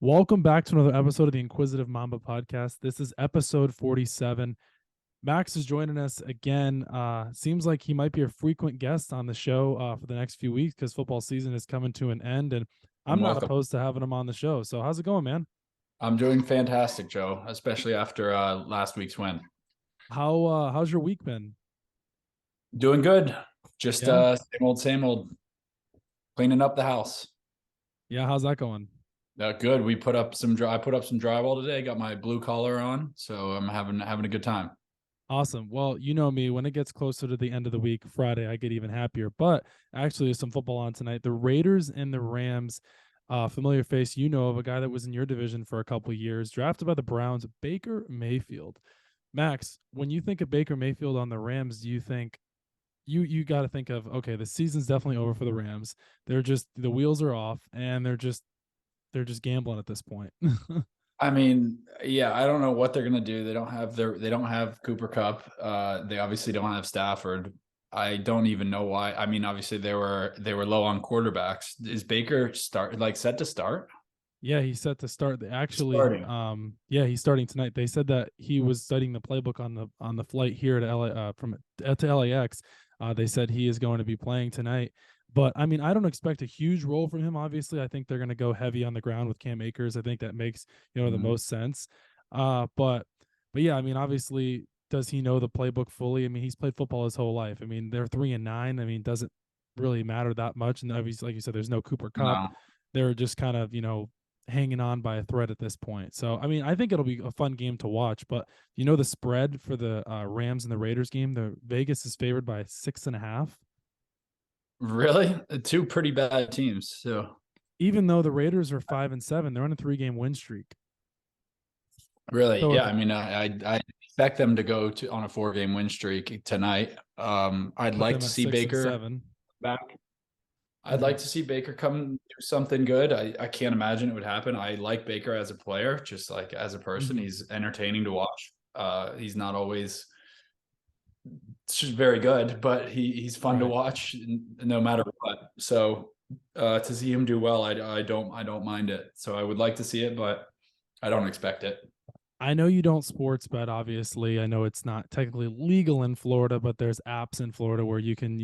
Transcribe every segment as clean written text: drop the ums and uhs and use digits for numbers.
Welcome back to another episode of the Inquisitive Mamba podcast. This is episode 47. Max is joining us again. Seems like he might be a frequent guest on the show for the next few weeks because football season is coming to an end, and I'm I'm not welcome. opposed to having him on the show. So how's it going, man? I'm doing fantastic, Joe, especially after last week's win. How's your week been? Doing good. Just Yeah, same old, cleaning up the house. yeah. How's that going? Good. I put up some drywall today. Got my blue collar on, so I'm having a good time. Awesome. Well, you know me, when it gets closer to the end of the week, Friday, I get even happier. But actually, there's some football on tonight. The Raiders and the Rams, familiar face, you know, of a guy that was in your division for a couple of years, drafted by the Browns, Baker Mayfield. Max, when you think of Baker Mayfield on the Rams, do you think you got to think of, okay, the season's definitely over for the Rams. They're just the wheels are off and they're just gambling at this point. I mean, yeah, I don't know what they're gonna do. They don't have Cooper Cup. They obviously don't have Stafford. I don't even know why. I mean, obviously they were low on quarterbacks. Is Baker set to start? Yeah, he's set to start. Actually, Starting. yeah, he's starting tonight. They said that he was studying the playbook on the flight here to LA from to LAX. They said he is going to be playing tonight. But I mean, I don't expect a huge role from him. Obviously, I think they're going to go heavy on the ground with Cam Akers. I think that makes the Mhm. most sense. But yeah, I mean, obviously, does he know the playbook fully? I mean, he's played football his whole life. I mean, they're 3-9. I mean, doesn't really matter that much. And obviously, like you said, there's no Cooper Cup. No. They're just kind of hanging on by a thread at this point. So, I mean, I think it'll be a fun game to watch. But the spread for the Rams and the Raiders game, the Vegas is favored by 6.5. Really? Two pretty bad teams. So Even though the Raiders are 5-7, they're on a 3-game win streak. really, So if yeah. I mean, I expect them to go to on a 4 game win streak tonight. I'd put like them to at see six and Baker seven, back. I'd mm-hmm. like to see Baker come do something good. I can't imagine it would happen. I like Baker as a player, just like as a person. Mm-hmm. He's entertaining to watch. He's not always very good, but he's fun to Right. watch no matter what. So to see him do well, I don't mind it. So I would like to see it, but I don't expect it. I know you don't sports bet, obviously. I know it's not technically legal in Florida, but there's apps in Florida where you can,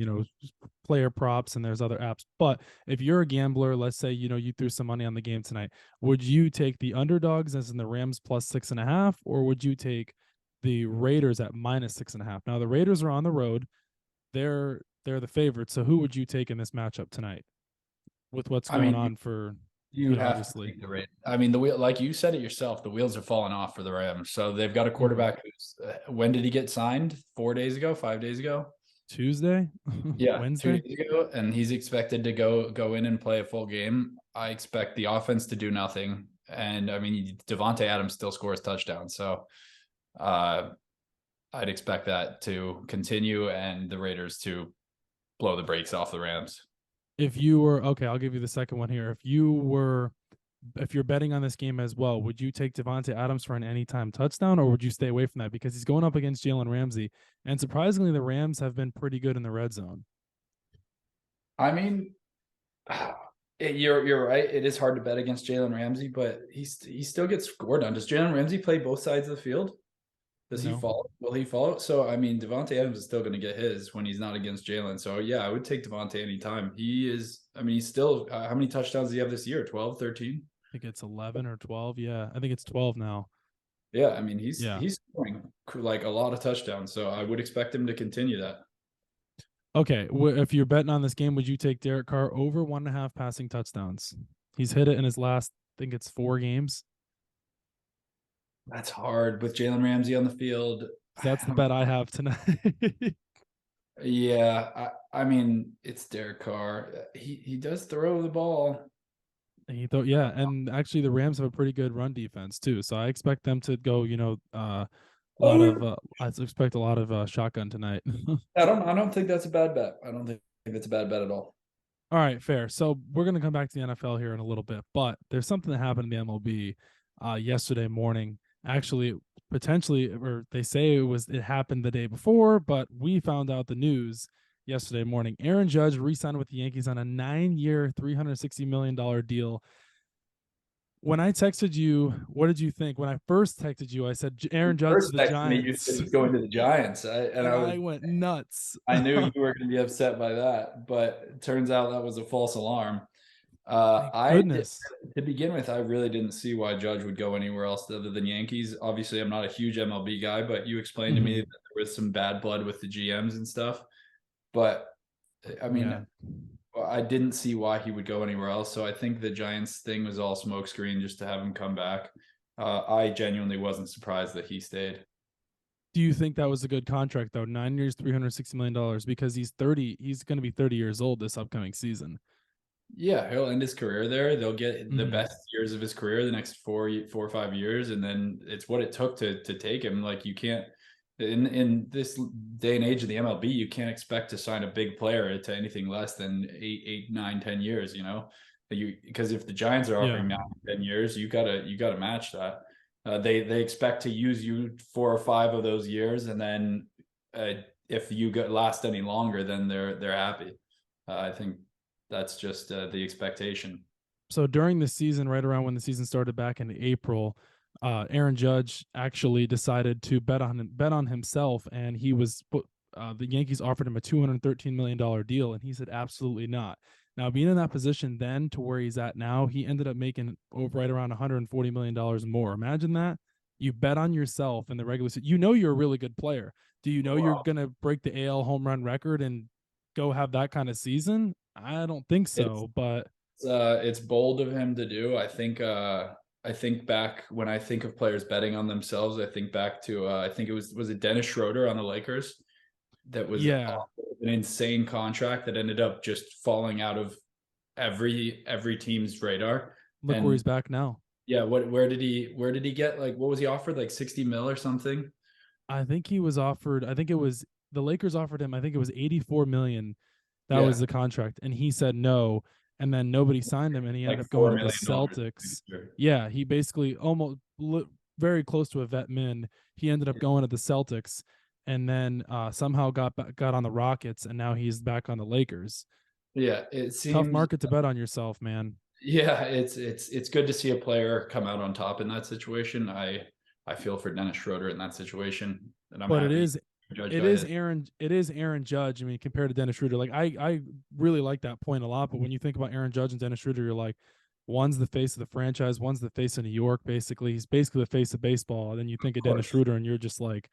player props and there's other apps. But if you're a gambler, let's say, you threw some money on the game tonight, would you take the underdogs as in the Rams plus 6.5, or would you take the Raiders at minus 6.5? Now the Raiders are on the road. They're the favorites. So who would you take in this matchup tonight with what's I going mean, on for, you have to obviously. take the rate. I mean, the wheel, like you said it yourself, the wheels are falling off for the Rams. So they've got a Mhm. quarterback who's when did he get signed? 4 days ago, 5 days ago? Tuesday, Yeah, two Wednesday. days ago, and he's expected to go in and play a full game. I expect the offense to do nothing, and I mean Devonte Adams still scores touchdowns, so uh, I'd expect that to continue and the Raiders to blow the brakes off the Rams. If you were okay, I'll give you the second one here. If you're betting on this game as well, would you take Devonte Adams for an anytime touchdown, or would you stay away from that because he's going up against Jalen Ramsey? And surprisingly, the Rams have been pretty good in the red zone. I mean, you're right. It is hard to bet against Jalen Ramsey, but he still gets scored on. Does Jalen Ramsey play both sides of the field? Does he No, follow? Will he follow? So I mean, Devonte Adams is still going to get his when he's not against Jalen. So yeah, I would take Devonte anytime. He is. I mean, he's still. How many touchdowns does he have this year? 12, 13? I think it's 11 or 12. Yeah, I think it's 12 now. Yeah, I mean, he's Yeah. he's scoring like a lot of touchdowns. So I would expect him to continue that. Okay. If you're betting on this game, would you take Derek Carr over 1.5 passing touchdowns? He's hit it in his last, I think it's 4 games. That's hard with Jalen Ramsey on the field. So that's the bet I have tonight. Yeah, I mean, it's Derek Carr. He does throw the ball. He thought, yeah, and actually the Rams have a pretty good run defense too, so I expect them to go. I expect a lot of shotgun tonight. I don't think that's a bad bet. I don't think that's a bad bet at all. All right, fair. So we're gonna come back to the NFL here in a little bit, but there's something that happened in the MLB yesterday morning. Actually, potentially, or they say it happened the day before, but we found out the news yesterday morning. Aaron Judge re-signed with the Yankees on a 9-year, $360 million deal. when I texted you, what did you think? When I first texted you, I said Aaron Judge to First the texted me, you said Giants, he's going to the Giants, and and I was I went nuts. I knew you were going to be upset by that, but it turns out that was a false alarm. Thank goodness. To begin with, I really didn't see why Judge would go anywhere else other than Yankees. Obviously, I'm not a huge MLB guy, but you explained to me Hmm. that there was some bad blood with the GMs and stuff. But I mean, Yeah. I didn't see why he would go anywhere else. So I think the Giants thing was all smokescreen just to have him come back. I genuinely wasn't surprised that he stayed. Do you think that was a good contract though? 9 years, $360 million, because he's 30. He's going to be 30 years old this upcoming season. Yeah, he'll end his career there. They'll get the Hmm. best years of his career the next 4 or 5 years, and then it's what it took to take him. Like you can't in this day and age of the MLB, you can't expect to sign a big player to anything less than 8, 8, 9, 10 years. Because if the Giants are Yeah. offering 9, 10 years, you gotta match that. They expect to use you 4 or 5 of those years, and then if you last any longer, then they're happy. I think that's just the expectation. So during the season, right around when the season started back in April, Aaron Judge actually decided to bet on himself, and the Yankees offered him a $213 million deal, and he said absolutely not. Now, being in that position then to where he's at now, he ended up making over right around $140 million more. Imagine that. You bet on yourself in the regular season. You know you're a really good player. Do you know you're Wow. gonna break the AL home run record and go have that kind of season? I don't think It's so, but it's bold of him to do. I think back when I think of players betting on themselves, I think back to I think it was it Dennis Schroeder on the Lakers that was yeah, an insane contract that ended up just falling out of every team's radar. look where And he's back now. yeah, where did he get, like, what was he offered, like 60 mil or something? I think he was offered. I think it was the Lakers offered him. I think it was 84 million. That was Yeah, the contract, and he said no. And then nobody signed him, and he ended like up going $4 to the million dollars. Celtics. Yeah, he basically almost very close to a vet min. He ended up going to the Celtics, and then somehow got on the Rockets, and now he's back on the Lakers. Yeah, it Tough seems. market to bet on yourself, man. Yeah, it's good to see a player come out on top in that situation. I feel for Dennis Schroeder in that situation, and I'm But happy Judge got his. It is Aaron Judge. I mean, compared to Dennis Schroeder, like I really like that point a lot. But when you think about Aaron Judge and Dennis Schroeder, you're like, one's the face of the franchise, one's the face of New York. Basically, he's basically the face of baseball. And then you think Of of Dennis course. Schroeder, and you're just like,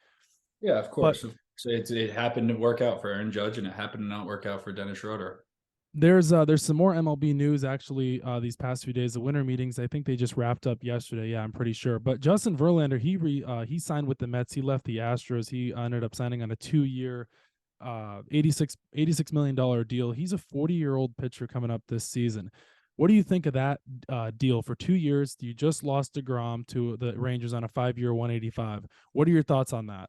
Yeah, of but course. So it happened to work out for Aaron Judge, and it happened to not work out for Dennis Schroeder. there's some more MLB news actually these past few days. The winter meetings, I think they just wrapped up yesterday. Yeah, I'm pretty sure. But Justin Verlander, he signed with the Mets. He left the Astros. He ended up signing on a 2 year 86 million dollar deal. He's a 40-year-old pitcher coming up this season. What do you think of that deal for 2 years? You just lost DeGrom to the Rangers on a 5 year 185. What are your thoughts on that?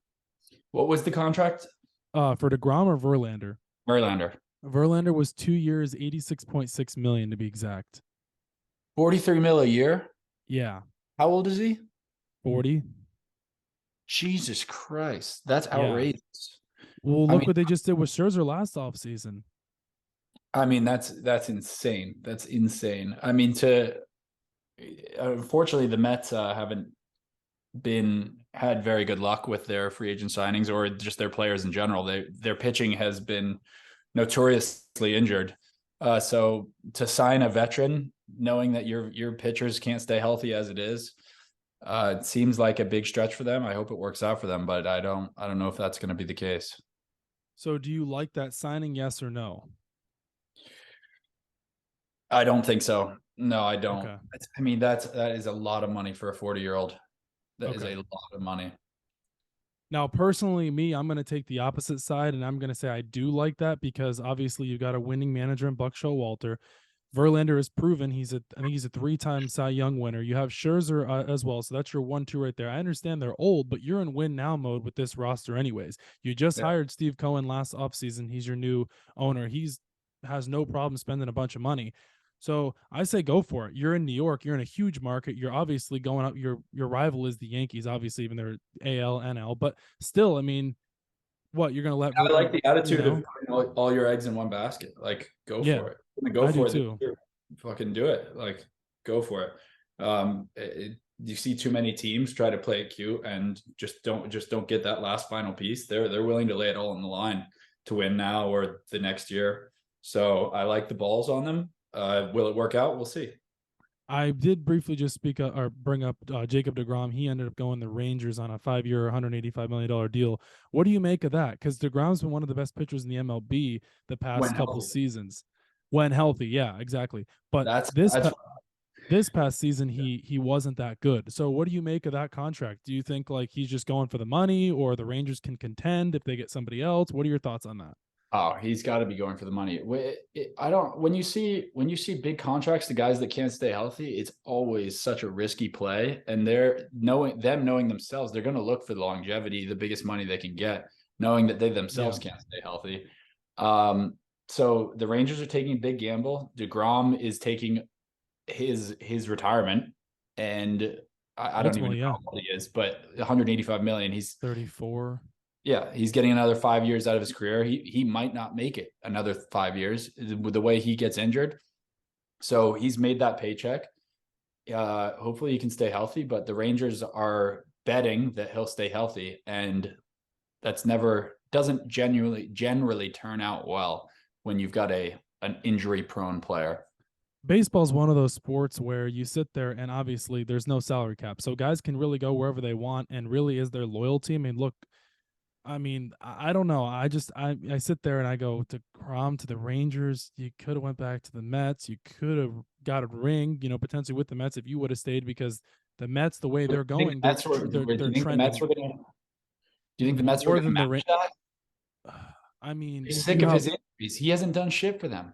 What was the contract? For DeGrom or Verlander? Verlander. Verlander was 2 years, 86.6 million to be exact. 43 mil a year. Yeah, How old is he? 40. Jesus Christ, that's Yeah. outrageous. Well, I look mean, what they just did with Scherzer last offseason. that's insane. That's insane. I mean, to unfortunately, the Mets haven't been had very good luck with their free agent signings or just their players in general. Their pitching has been notoriously injured. So to sign a veteran, knowing that your pitchers can't stay healthy as it is, it seems like a big stretch for them. I hope it works out for them, but I don't know if that's going to be the case. So do you like that signing, yes or no? I don't think so. No, I don't. Okay. I mean, that is a lot of money for a 40-year-old. That is Okay. a lot of money. Now, personally, me, I'm going to take the opposite side, and I'm going to say I do like that because obviously you've got a winning manager in Buck Showalter. Verlander has proven I think he's a 3 time Cy Young winner. You have Scherzer as well, so that's your 1-2 right there. I understand they're old, but you're in win now mode with this roster, anyways. You just Yeah. hired Steve Cohen last offseason. He's your new owner. He's has no problem spending a bunch of money. So I say go for it. You're in New York. You're in a huge market. You're obviously going up. Your rival is the Yankees, obviously, even they're AL, NL. But still, I mean, what you're gonna let I like the you attitude of know? putting all your eggs in one basket. Like, go Yeah, for it. Go I do for it this too. year. Fucking do it. Like, go for it. You see too many teams try to play it cute and just don't get that last final piece. They're willing to lay it all on the line to win now or the next year. So I like the balls on them. Will it work out? We'll see. I did briefly just speak or bring up Jacob DeGrom. He ended up going the Rangers on a 5-year, $185 million deal. What do you make of that? Because DeGrom's been one of the best pitchers in the MLB the When past couple healthy. seasons, when healthy. Yeah, exactly. But That's this past season, he wasn't that good. So what do you make of that contract? Do you think like he's just going for the money, or the Rangers can contend if they get somebody else? What are your thoughts on that? Oh, he's got to be going for the money. I don't. When you see big contracts to guys that can't stay healthy, it's always such a risky play. And knowing themselves, they're going to look for the longevity, the biggest money they can get, knowing that they themselves Yeah. can't stay healthy. So the Rangers are taking a big gamble. DeGrom is taking his retirement, and I don't even know Ultimately, yeah. how old he is, but 185 million. He's 34. Yeah, he's getting another 5 years out of his career. He might not make it another 5 years with the way he gets injured. So he's made that paycheck. Hopefully he can stay healthy, but the Rangers are betting that he'll stay healthy, and that's never doesn't generally turn out well when you've got an injury prone player. Baseball is one of those sports where you sit there and obviously there's no salary cap. So guys can really go wherever they want, and really is their loyalty. I mean, look, I don't know. I sit there and I go to Crom to the Rangers. You could have went back to the Mets. You could have got a ring, potentially with the Mets if you would have stayed, because the Mets, the way Do they're you think going, the Mets were? Do they're you think the Mets trending were going to? Do you think the Mets were more going to than the match that? I mean, He's sick you of have his injuries. He hasn't done shit for them.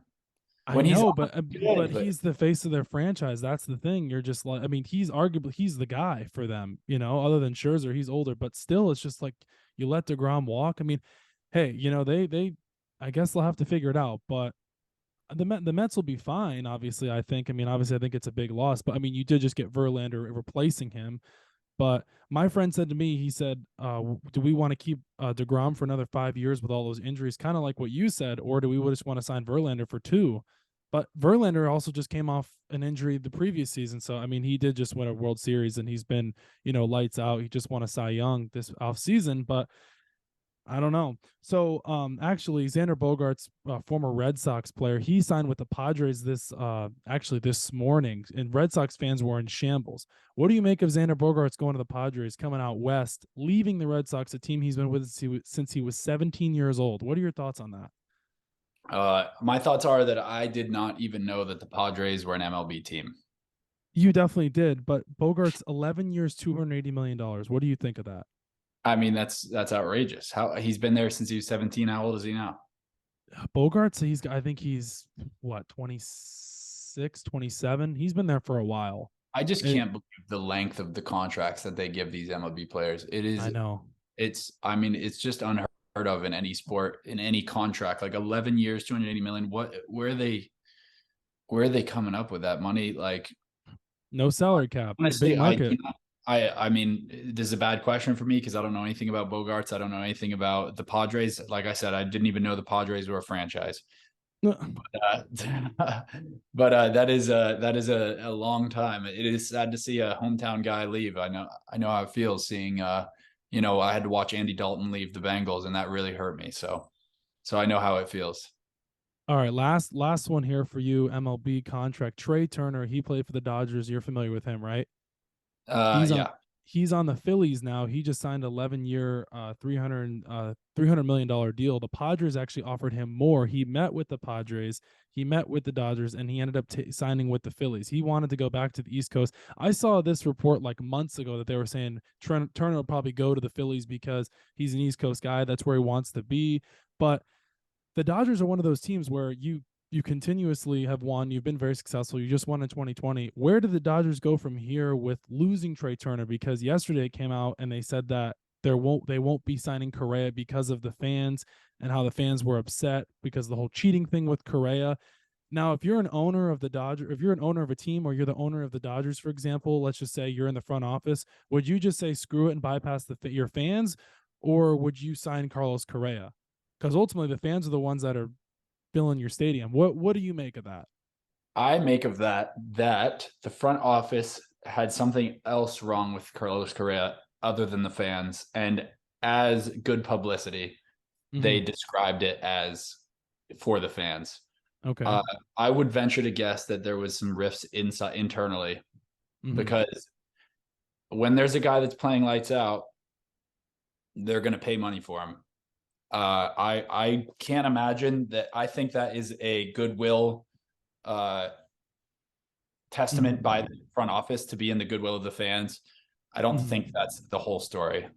I When he's know, on, but good, but he's the face of their franchise. That's the thing. You're just like, I mean, he's the guy for them. Other than Scherzer, he's older, but still, it's just like you let Degrom walk. I mean, hey, they, I guess they'll have to figure it out. But the Mets will be fine. Obviously, I think. I mean, obviously, I think it's a big loss. But I mean, you did just get Verlander replacing him. But my friend said to me, he said, do we want to keep DeGrom for another 5 years with all those injuries, kind of like what you said, or do we just want to sign Verlander for 2? But Verlander also just came off an injury the previous season. So, I mean, he did just win a World Series and he's been, lights out. He just won a Cy Young this off season. But I don't know. So, actually, Xander Bogaerts, former Red Sox player, he signed with the Padres this morning, and Red Sox fans were in shambles. What do you make of Xander Bogaerts going to the Padres, coming out west, leaving the Red Sox, a team he's been with since he was 17 years old? What are your thoughts on that? my thoughts are that I did not even know that the Padres were an MLB team. You definitely did, but Bogaerts, 11 years, $280 million. What do you think of that? I mean, that's outrageous. How he's been there since he was 17. How old is he now? Bogaerts, I think he's what, 26, 27. He's been there for a while. I just It, can't believe the length of the contracts that they give these MLB players. I know. I mean, it's just unheard of in any sport, in any contract. Like 11 years, 280 million. Where are they coming up with that money? Like, No salary cap. A big honestly, market. I mean, this is a bad question for me because I don't know anything about Bogarts. I don't know anything about the Padres. Like I said, I didn't even know the Padres were a franchise. Uh, but that is a long time. It is sad to see a hometown guy leave. I know how it feels seeing. I had to watch Andy Dalton leave the Bengals, and that really hurt me. So I know how it feels. All right, last one here for you. MLB contract. Trey Turner. He played for the Dodgers. You're familiar with him, right? He's on Yeah. he's on the Phillies now. He just signed an 11-year, 300 million dollar deal. The Padres actually offered him more. He met with the Padres, he met with the Dodgers, and he ended up signing with the Phillies. He wanted to go back to the East Coast. I saw this report like months ago that they were saying Turner will probably go to the Phillies because he's an East Coast guy. That's where he wants to be. But the Dodgers are one of those teams where you continuously have won. You've been very successful. You just won in 2020. Where do the Dodgers go from here with losing Trey Turner? Because yesterday it came out and they said that they won't be signing Correa because of the fans and how the fans were upset because of the whole cheating thing with Correa. Now, if you're an owner of the Dodgers, if you're an owner of a team or you're the owner of the Dodgers, for example, let's just say you're in the front office, would you just say screw it and bypass your fans, or would you sign Carlos Correa? Because ultimately the fans are the ones that are filling your stadium. What do you make of that? I make of that the front office had something else wrong with Carlos Correa other than the fans, and as good publicity, they Hmm. described it as for the fans. Okay. Uh, I would venture to guess that there was some rifts inside internally, Hmm. because when there's a guy that's playing lights out, they're going to pay money for him. I can't imagine that. I think that is a goodwill uh, testament by Hmm. the front office to be in the goodwill of the fans. I don't Hmm. think that's the whole story.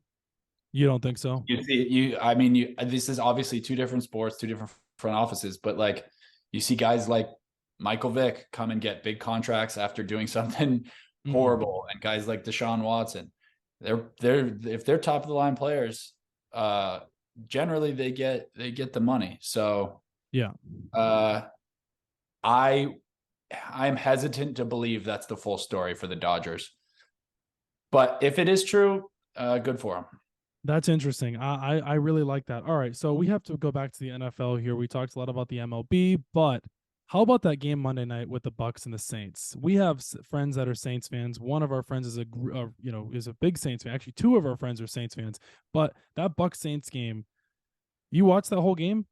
You don't think so? You see, I mean, this is obviously two different sports, two different front offices, but like you see guys like Michael Vick come and get big contracts after doing something Hmm. horrible, and guys like Deshaun Watson, they're if they're top of the line players, uh, generally they get the money. So, Yeah. uh, I I'm hesitant to believe that's the full story for the Dodgers, but if it is true, good for them. That's interesting. I really like that. All right, so we have to go back to the NFL here. We talked a lot about the MLB, but how about that game Monday night with the Bucks and the Saints? We have friends that are Saints fans. One of our friends is is a big Saints fan. Actually, two of our friends are Saints fans. But that Bucks Saints game, you watched that whole game?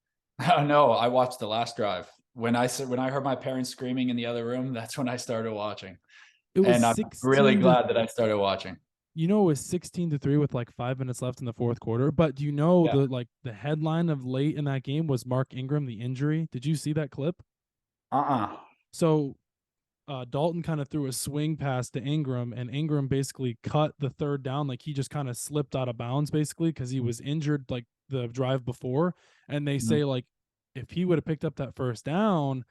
No, I watched the last drive. When I heard my parents screaming in the other room, that's when I started watching. It was And I'm really 16 to glad that I started watching. it was 16-3 with like 5 minutes left in the fourth quarter. But do you know Yeah. the headline of late in that game was Mark Ingram, the injury? Did you see that clip? Uh-uh. So Dalton kind of threw a swing pass to Ingram, and Ingram basically cut the third down. Like he just kind of slipped out of bounds, basically, because he was injured like the drive before. And they Mhm. say, like, if he would have picked up that first down,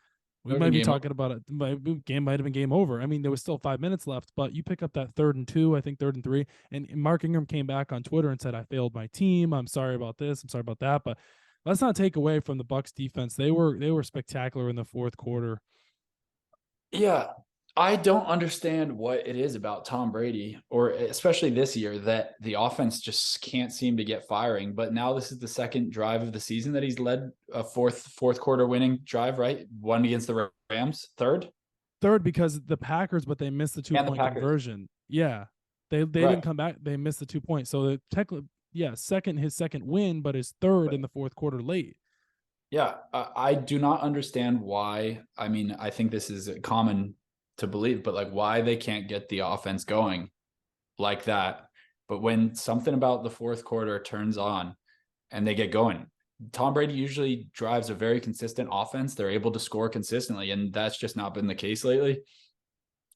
we Would have might been be game talking over. about it. Game might have been game over. I mean, there was still 5 minutes left, but you pick up that 3rd and 2, I think 3rd and 3. And Mark Ingram came back on Twitter and said, I failed my team. I'm sorry about this. I'm sorry about that. But let's not take away from the Bucks defense. They were spectacular in the fourth quarter. Yeah. I don't understand what it is about Tom Brady, or especially this year, that the offense just can't seem to get firing. But now this is the second drive of the season that he's led a fourth quarter winning drive, right? One against the Rams, third, Third because the Packers, but they missed the two and the point Packers. conversion. Yeah, they Right. didn't come back. They missed the 2 points. So technically, yeah, his second win, but his third in But the fourth quarter late. yeah, I do not understand why. I mean, I think this is common to believe, but like why they can't get the offense going like that. But when something about the fourth quarter turns on and they get going, Tom Brady usually drives a very consistent offense. They're able to score consistently, and that's just not been the case lately.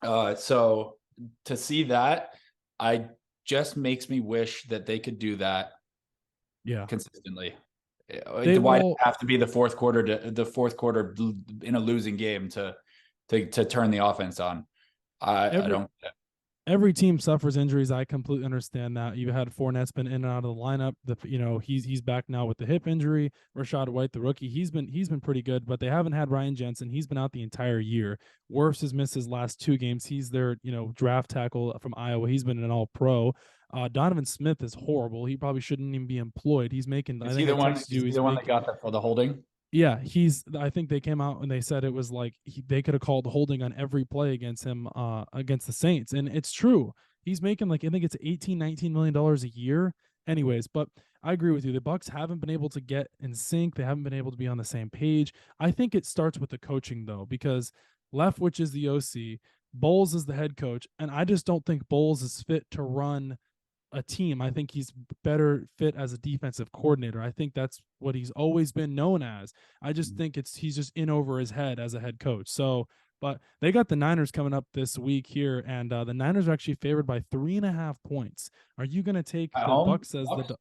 So to see that, I just makes me wish that they could do that Yeah, consistently. they Why did it will. have to be the fourth quarter in a losing game to turn the offense on? I Every don't. every team suffers injuries. I completely understand that. You had Fournette's been in and out of the lineup. He's back now with the hip injury. Rashad White, the rookie, he's been pretty good, but they haven't had Ryan Jensen. He's been out the entire year. Wirfs has missed his last 2 games. He's their draft tackle from Iowa. He's been an All Pro. Donovan Smith is horrible. He probably shouldn't even be employed. He's making. I Is he think I the one? texted Is you. he He's the one that making. got that for the holding? Yeah, I think they came out and they said it was like they could have called holding on every play against him against the Saints, and it's true. He's making like I think it's 18-19 million dollars a year. Anyways, but I agree with you. The Bucks haven't been able to get in sync. They haven't been able to be on the same page. I think it starts with the coaching though, because Leftwich is the OC, Bowles is the head coach, and I just don't think Bowles is fit to run a team. I think he's better fit as a defensive coordinator. I think that's what he's always been known as. I just think he's just in over his head as a head coach. So, but they got the Niners coming up this week here, and the Niners are actually favored by 3.5 points. Are you going to take At the home? Bucks as the? Bucks?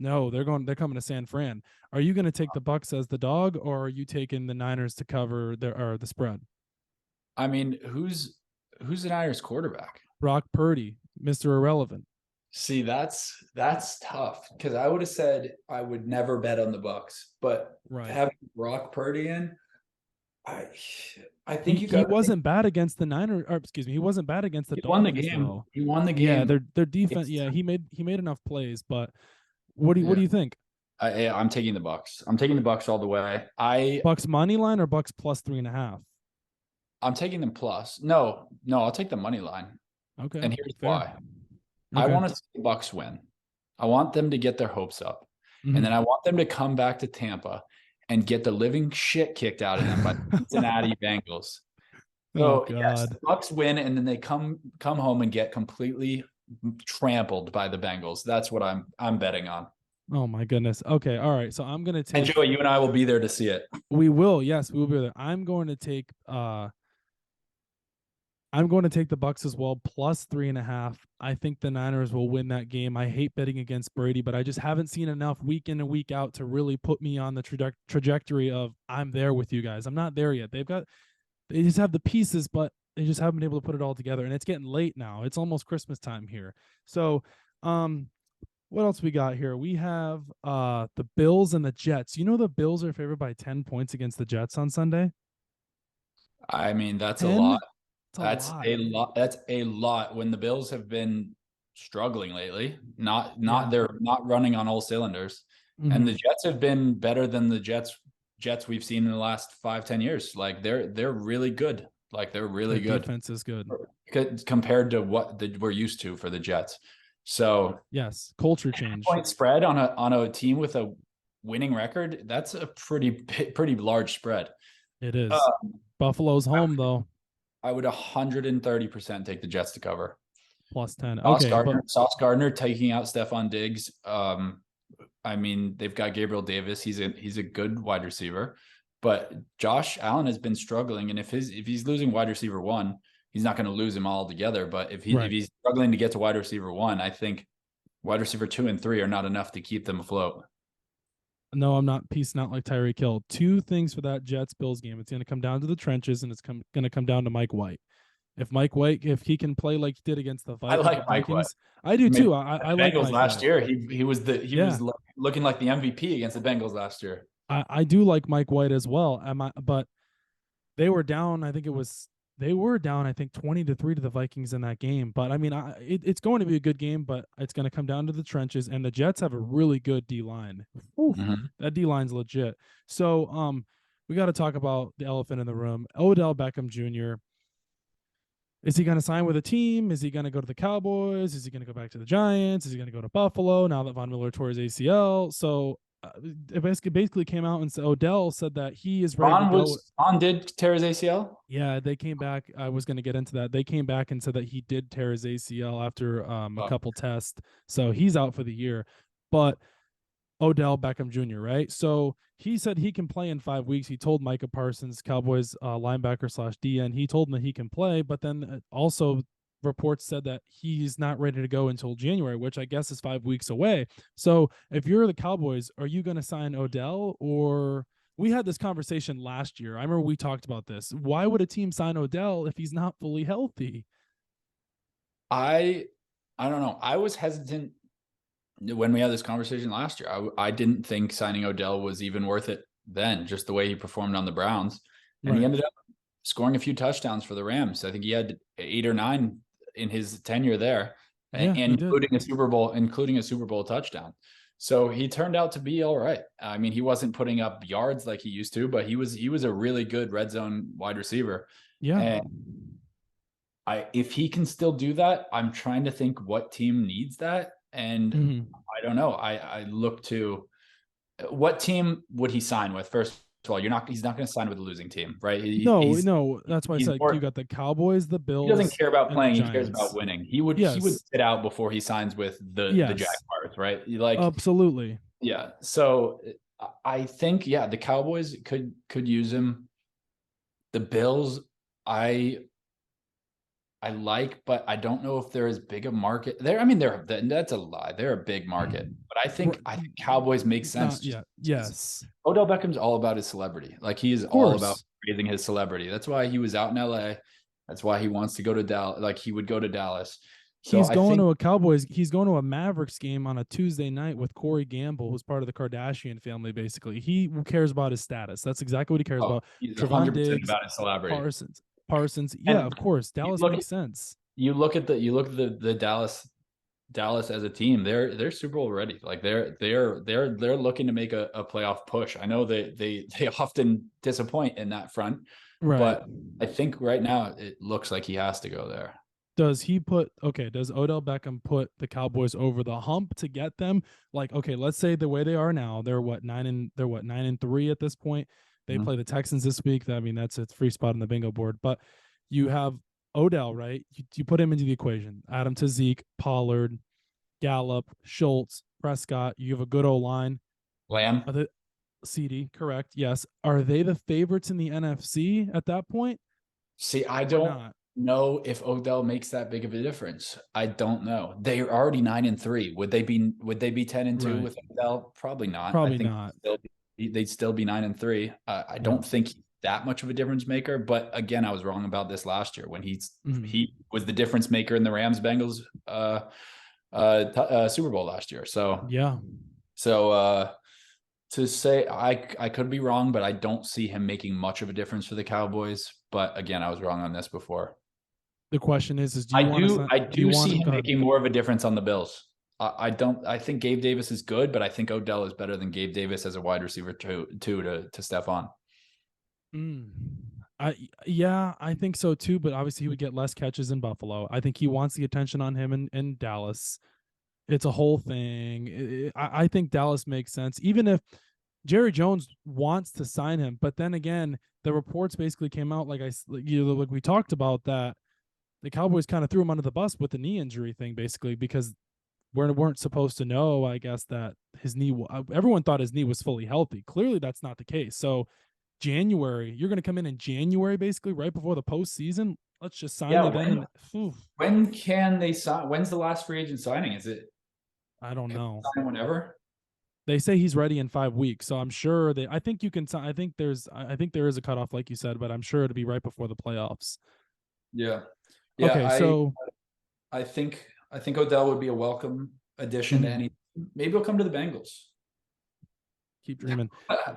No, they're coming to San Fran. Are you going to take the Bucks as the dog, or are you taking the Niners to cover the spread? I mean, who's the Niners quarterback? Brock Purdy, Mr. Irrelevant. See, that's tough because I would have said I would never bet on the Bucks, but Right. having Brock Purdy in, I I think He you he got to think wasn't bad against the Niners, or excuse me, he wasn't bad against the he won the Dolphins game. though. He won the Yeah, game. their defense. It's Yeah, he made enough plays, but what do yeah. you think? I'm taking the Bucks. I'm taking the Bucks all the way. Bucks money line or Bucks plus 3.5? I'm taking them plus. No, I'll take the money line. Okay, And here's fair. why. I Okay. want to see the Bucks win. I want them to get their hopes up. And then Mhm. I want them to come back to Tampa and get the living shit kicked out of them by the Cincinnati Bengals. Oh So yes, God. the Bucks win, and then they come home and get completely trampled by the Bengals. That's what I'm betting on. Oh my goodness. Okay. All right. So I'm gonna And take. Joey, you and I will be there to see it. We will. Yes, we will be there. I'm going to take. I'm going to take the Bucks as well, plus 3.5. I think the Niners will win that game. I hate betting against Brady, but I just haven't seen enough week in and week out to really put me on the trajectory of I'm there with you guys. I'm not there yet. They just have the pieces, but they just haven't been able to put it all together. And it's getting late now. It's almost Christmas time here. So, what else we got here? We have the Bills and the Jets. You know the Bills are favored by 10 points against the Jets on Sunday. I mean, that's a lot. 10? It's a lot. That's a lot when the Bills have been struggling lately. Yeah. They're not running on all cylinders. And the Mm-hmm. Jets have been better than the Jets we've seen in the last 5-10 years. Like they're really good. Like they're really Their good defense is good. compared to what we're used to for the Jets. So Yes. Culture change. point spread on a team with a winning record, that's a pretty large spread. It Uh, is. Buffalo's home though. I would 130% take the Jets to cover. Plus 10. Okay, but Sauce Gardner taking out Stephon Diggs. I mean, they've got Gabriel Davis. He's a good wide receiver, but Josh Allen has been struggling. And if he's losing wide receiver one, he's not going to lose him altogether. But if right. he's struggling to get to wide receiver one, I think wide receiver 2 and 3 are not enough to keep them afloat. No, I'm not piecing out like Tyreek Hill. Two things for that Jets Bills game. It's going to come down to the trenches, and it's going to come down to Mike White. If Mike White, if he can play like he did against the I like Mike White. Vikings, I do I mean, too. I the like Bengals Mike last White. year, he Yeah, was looking like the MVP against the Bengals last year. I do like Mike White as well. But they were down. I think it was they were down. I think 20-3 to the Vikings in that game. But I mean, it's going to be a good game, but it's going to come down to the trenches. And the Jets have a really good D line. Mm-hmm. That D line's legit. So we got to talk about the elephant in the room. Odell Beckham Jr. Is he going to sign with a team? Is he going to go to the Cowboys? Is he going to go back to the Giants? Is he going to go to Buffalo now that Von Miller tore his ACL? So it basically came out and said Odell said that he is ready to go. Ron did tear his ACL. Yeah, they came back. I was going to get into that. They came back and said that he did tear his ACL after a couple tests, so he's out for the year. But Odell Beckham Jr., right? So he said he can play in 5 weeks. He told Micah Parsons, Cowboys linebacker / DN, he told him that he can play, but then also reports said that he's not ready to go until January, which I guess is 5 weeks away. So if you're the Cowboys, are you going to sign Odell? Or we had this conversation last year. I remember we talked about this. Why would a team sign Odell if he's not fully healthy? I don't know. I was hesitant when we had this conversation last year. I didn't think signing Odell was even worth it then, just the way he performed on the Browns. And he Right. ended up scoring a few touchdowns for the Rams. I think he had 8 or 9 in his tenure there, Yeah, and he did. including a Super Bowl touchdown. So he turned out to be all right. I mean, he wasn't putting up yards like he used to, but he was a really good red zone wide receiver. Yeah. And if he can still do that, I'm trying to think what team needs that. And Mhm. I don't know. I look to what team would he sign with? First of all, he's not going to sign with a losing team, right? No, no. That's why I said you More, got the Cowboys, the he doesn't Bills, care about and the playing. He cares about Giants. winning. He would Yes. sit out before he signs with the Yes. Jaguars, right? Like, Absolutely. yeah. So I think, yeah, the Cowboys could use him. The Bills, I like, but I don't know if they're as big a market there. I mean, that's a lie. They're a big market, but I think Cowboys make sense Not just yet. because Yes. Odell Beckham's all about his celebrity. Like he is Of all about course. raising his celebrity. That's why he was out in LA. That's why he wants to go to Dallas. Like he would go to Dallas. So He's I going think, to a Cowboys. He's going to a Mavericks game on a Tuesday night with Corey Gamble, who's part of the Kardashian family. Basically, he cares about his status. That's exactly what he cares about. he's Trevon 100% Diggs, about his celebrity. Parsons. Yeah, And of course. you Dallas look makes sense. you look at the Dallas as a team, they're Super Bowl ready. Like they're looking to make a playoff push. I know they often disappoint in that front, Right. but I think right now it looks like he has to go there. does Odell Beckham put the Cowboys over the hump to get them? Like, okay, let's say the way they are now, they're what 9-3 at this point. They Mhm. play the Texans this week. I mean, that's a free spot on the bingo board. But you have Odell, right? You put him into the equation. Add him to Zeke, Pollard, Gallup, Schultz, Prescott. You have a good O line. Lamb. Are the CD correct? Yes. Are they the favorites in the NFC at that point See, I or don't not? know if Odell makes that big of a difference. I don't know. They're already 9-3. Would they be 10-2 Right. with Odell? Probably not. I Probably think not. they'd still be 9-3. I Yeah. don't think he's that much of a difference maker. But again, I was wrong about this last year when Mhm. he was the difference maker in the Rams Bengals Super Bowl last year. Yeah. So to say I could be wrong, but I don't see him making much of a difference for the Cowboys. But again, I was wrong on this before. The question is do I you want do to I do you do want see to him go ahead? making more of a difference on the Bills. I don't. I think Gabe Davis is good, but I think Odell is better than Gabe Davis as a wide receiver to Stephon. Mm. I Yeah, I think so too, but obviously he would get less catches in Buffalo. I think he wants the attention on him in Dallas. It's a whole thing. I think Dallas makes sense, even if Jerry Jones wants to sign him. But then again, the reports basically came out like we talked about that the Cowboys kind of threw him under the bus with the knee injury thing, basically because we weren't supposed to know. I guess that his knee. Everyone thought his knee was fully healthy. Clearly, that's not the case. So January, you're going to come in January, basically right before the postseason. Let's just sign Yeah. you then. And whew, When can they sign? When's the last free agent signing? Is it I don't can know. they sign whenever? They say he's ready in 5 weeks, so I'm sure they. I think you can. I think there is a cutoff, like you said, but I'm sure it'll be right before the playoffs. Yeah. Yeah. Okay, so I think Odell would be a welcome addition to mhm, any. Maybe he'll come to the Bengals. keep dreaming.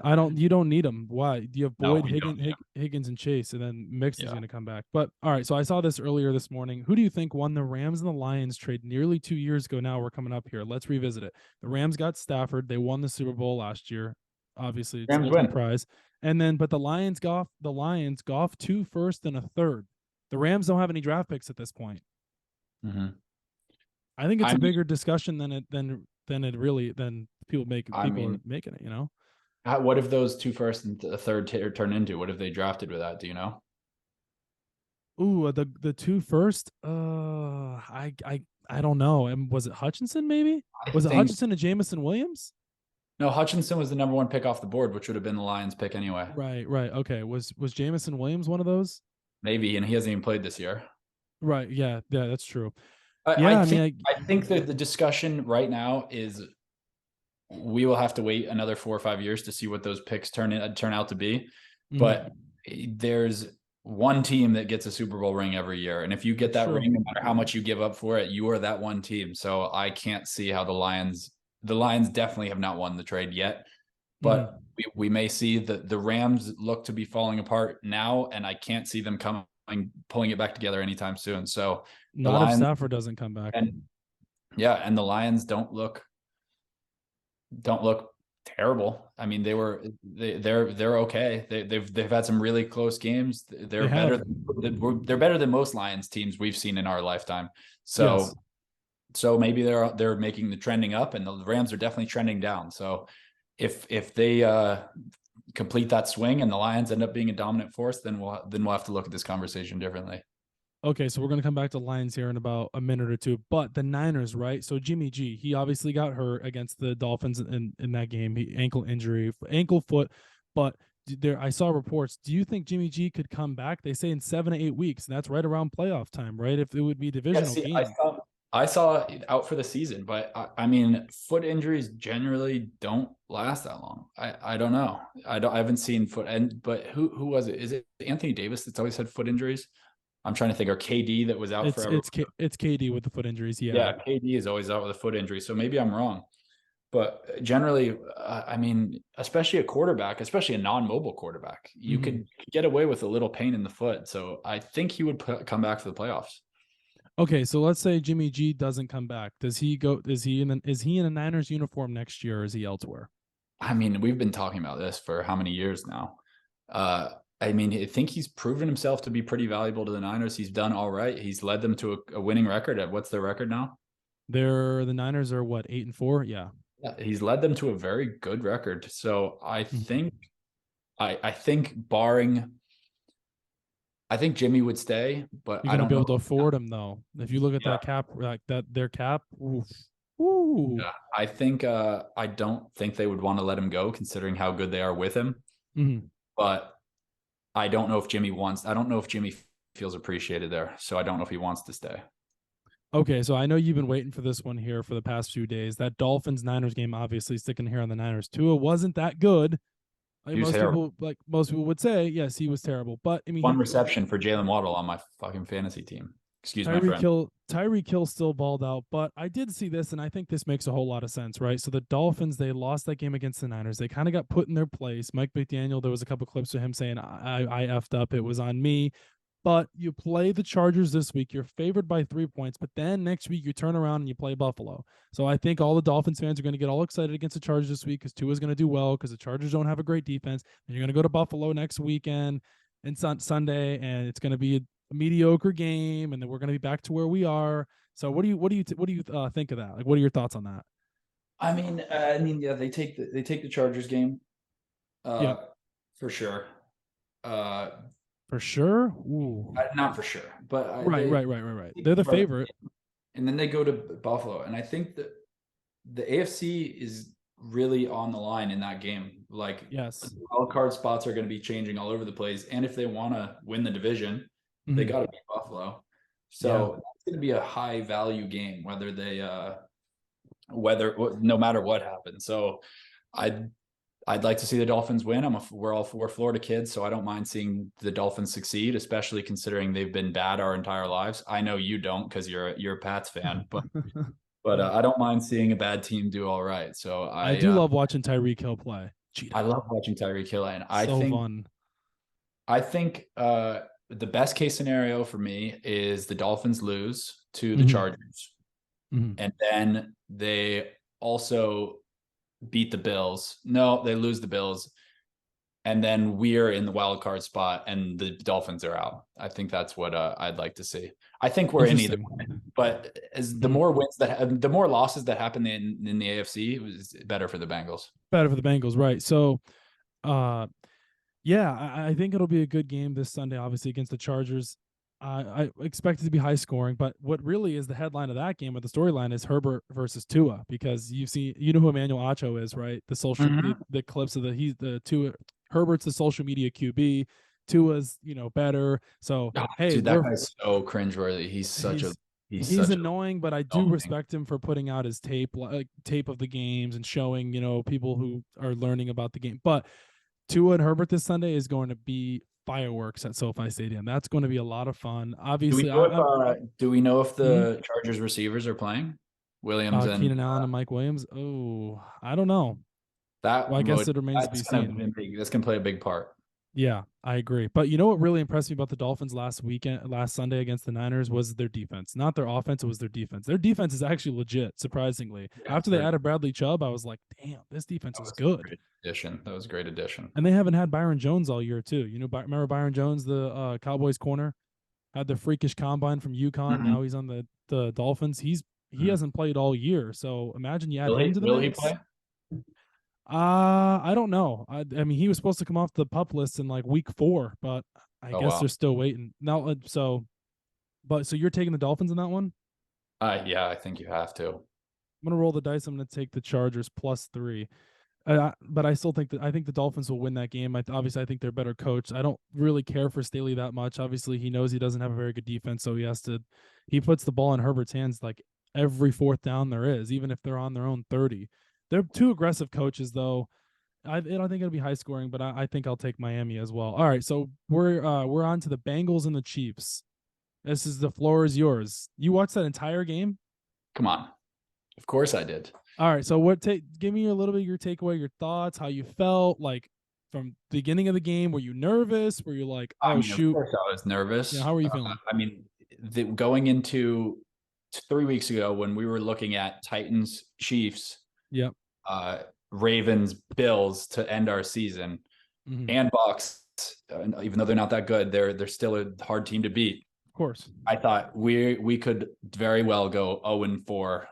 I don't. You don't need him. Why? You have No, Boyd, we don't. Higgins, and Chase, and then Mix is Yeah. going to come back. But all right. So I saw this earlier this morning. Who do you think won the Rams and the Lions trade nearly 2 years ago? Now we're coming up here. Let's revisit it. The Rams got Stafford. They won the Super Bowl last year. Obviously, it's the Rams ultimate win. prize. And then, but the Lions golf 2 firsts and a third. The Rams don't have any draft picks at this point. Mm-hmm. I think it's I a mean, bigger discussion than I people are mean, making it. what if those two first and a third turn into? What if they drafted with that? Do you know? Ooh, the two first. I don't know. And was it Hutchinson? Maybe I was it think Hutchinson and Jamison Williams? no. Hutchinson was the number one pick off the board, which would have been the Lions' pick anyway. Right, right. Okay, was Jamison Williams one of those? Maybe, and he hasn't even played this year. Right. Yeah, yeah. That's true. I, Yeah. I I mean, think I think that the discussion right now is we will have to wait another 4 or 5 years to see what those picks turn out to be. But mhm, there's one team that gets a Super Bowl ring every year, and if you get that's that true. ring, no matter how much you give up for it, you are that one team. So I can't see how the Lions definitely have not won the trade yet, but Mhm. we may see the Rams look to be falling apart now, and I can't see them coming pulling it back together anytime soon. So the Not if Lions Stafford doesn't come back. and yeah, and the Lions don't look terrible. I mean, they're okay. They've had some really close games. They They're have. better they're better than most Lions teams we've seen in our lifetime. Yes. So maybe they're making the trending up, and the Rams are definitely trending down. So if they complete that swing and the Lions end up being a dominant force, then we'll have to look at this conversation differently. Okay, so we're gonna come back to Lions here in about a minute or two. But the Niners, right? So Jimmy G, he obviously got hurt against the Dolphins in that game. Ankle injury, ankle foot. But there, I saw reports. Do you think Jimmy G could come back? They say in 7 to 8 weeks, and that's right around playoff time, right? If it would be Yeah, divisional see, I game. saw I saw it out for the season, but I mean, foot injuries generally don't last that long. I don't know. I haven't seen foot and but who was it? Is it Anthony Davis that's always had foot injuries? I'm trying to think. Or KD that was out forever. It's KD with the foot injuries. Yeah. Yeah, KD is always out with a foot injury. So maybe I'm wrong. But generally, I mean, especially a quarterback, especially a non-mobile quarterback, you Mhm. could get away with a little pain in the foot. So I think he would come back for the playoffs. Okay, so let's say Jimmy G doesn't come back. Does he go? Is he in a Niners uniform next year, or is he elsewhere? I mean, we've been talking about this for how many years now? I mean, I think he's proven himself to be pretty valuable to the Niners. He's done all right. He's led them to a winning record. At what's their record now? The Niners are what, 8-4? Yeah. Yeah, he's led them to a very good record. So I Mhm. think I think barring I think Jimmy would stay, but You're I gonna don't be know. able to afford him though. If you look at Yeah, that cap, like their cap, oof. Ooh. yeah. I think I don't think they would want to let him go considering how good they are with him. Mhm. But I don't know if Jimmy wants. I don't know if Jimmy feels appreciated there. So I don't know if he wants to stay. Okay, so I know you've been waiting for this one here for the past few days. That Dolphins Niners game, obviously sticking here on the Niners. Tua wasn't that good. He was terrible. Like most people would say, yes, he was terrible. But I mean, One reception for Jalen Waddle on my fucking fantasy team. Excuse my friend. Tyreek Hill still balled out. But I did see this, and I think this makes a whole lot of sense, right? So the Dolphins, they lost that game against the Niners. They kind of got put in their place. Mike McDaniel, there was a couple clips of him saying, I effed up. It was on me. But you play the Chargers this week. You're favored by 3 points, but then next week you turn around and you play Buffalo. So I think all the Dolphins fans are going to get all excited against the Chargers this week because Tua's going to do well because the Chargers don't have a great defense. And you're going to go to Buffalo next weekend and Sunday, and it's going to be a mediocre game, and then we're going to be back to where we are. So what do you think of that? Like, what are your thoughts on that? Yeah, they take the Chargers game, Yep, uh, for sure. Uh, for sure. Ooh, not for sure, but right. They're the favorite. and then they go to Buffalo, and I think that the AFC is really on the line in that game. Like Yes. wild card spots are going to be changing all over the place, and if they want to win the division, they Mm-hmm. got to beat Buffalo. Yeah. So it's going to be a high value game, whether no matter what happens. So I'd like to see the Dolphins win. We're Florida kids, so I don't mind seeing the Dolphins succeed, especially considering they've been bad our entire lives. I know you don't because you're a Pats fan, but I don't mind seeing a bad team do all right. So I do love watching Tyreek Hill play. I Cheetah. love watching Tyreek Hill, and So fun. I think the best case scenario for me is the Dolphins lose to the Mm-hmm. Chargers, Mm-hmm. and then they also beat the Bills. No, they lose the Bills, and then we're in the wild card spot, and the Dolphins are out. I think that's what I'd like to see. I think we're in either way, Interesting. but as the Mm-hmm. more the more losses that happen in the AFC, it was better for the Bengals. Better for the Bengals, right? So, uh, yeah, I think it'll be a good game this Sunday, obviously against the Chargers. I expect it to be high scoring, but what really is the headline of that game, or the storyline, is Herbert versus Tua, because you know who Emmanuel Acho is, right? Mm-hmm. The clips of the Tua. Herbert's the social media QB. Tua's better. So Oh, hey, dude, that guy's so cringeworthy. he's He's he's such a annoying, but I do dumping. respect him for putting out his tape, like tape of the games and showing people who are learning about the game. But Tua and Herbert this Sunday is going to be fireworks at SoFi Stadium. That's going to be a lot of fun. Obviously, Do we know if mhm. the Chargers receivers are playing? Williams and Keenan Allen and Mike Williams. Oh, I don't know. Well, that I guess mode it remains to be seen. that's gonna play a big part. Yeah, I agree. But you know what really impressed me about the Dolphins last Sunday against the Niners was their defense. Not their offense, it was their defense. Their defense is actually legit, surprisingly. Yeah, After they added Bradley Chubb, I was like, damn, this defense that is was a good. great addition. That was a great addition. And they haven't had Byron Jones all year, too. Remember Byron Jones, the Cowboys corner? Had the freakish combine from UConn. Mm-hmm. Now he's on the Dolphins. He Mm-hmm. hasn't played all year. So imagine you add him to the Will he mix. play? I don't know. I mean, he was supposed to come off the pup list in like week 4, but I Oh guess wow. they're still waiting now. So you're taking the Dolphins in that one. Yeah, I think you have to. I'm gonna roll the dice. I'm gonna take the Chargers +3. But I still think I think the Dolphins will win that game. Obviously, I think they're better coached. I don't really care for Staley that much. Obviously, he knows he doesn't have a very good defense, so he puts the ball in Herbert's hands like every fourth down there is, even if they're on their own 30. They're two aggressive coaches, though. I don't think it'll be high scoring, but I think I'll take Miami as well. All right, so we're on to the Bengals and the Chiefs. The floor is yours. You watched that entire game? Come on. Of course I did. All right. So give me a little bit of your takeaway, your thoughts, how you felt like from the beginning of the game. Were you nervous? Were you like, I oh mean, of shoot? course I was Yeah, nervous. how are you feeling? I mean, going into 3 weeks ago when we were looking at Titans, Chiefs, Yep. uh, Ravens, Bills to end our season, Hmm. and Bucks. even though they're not that good, they're still a hard team to beat. Of course. I thought we could very well go 0-4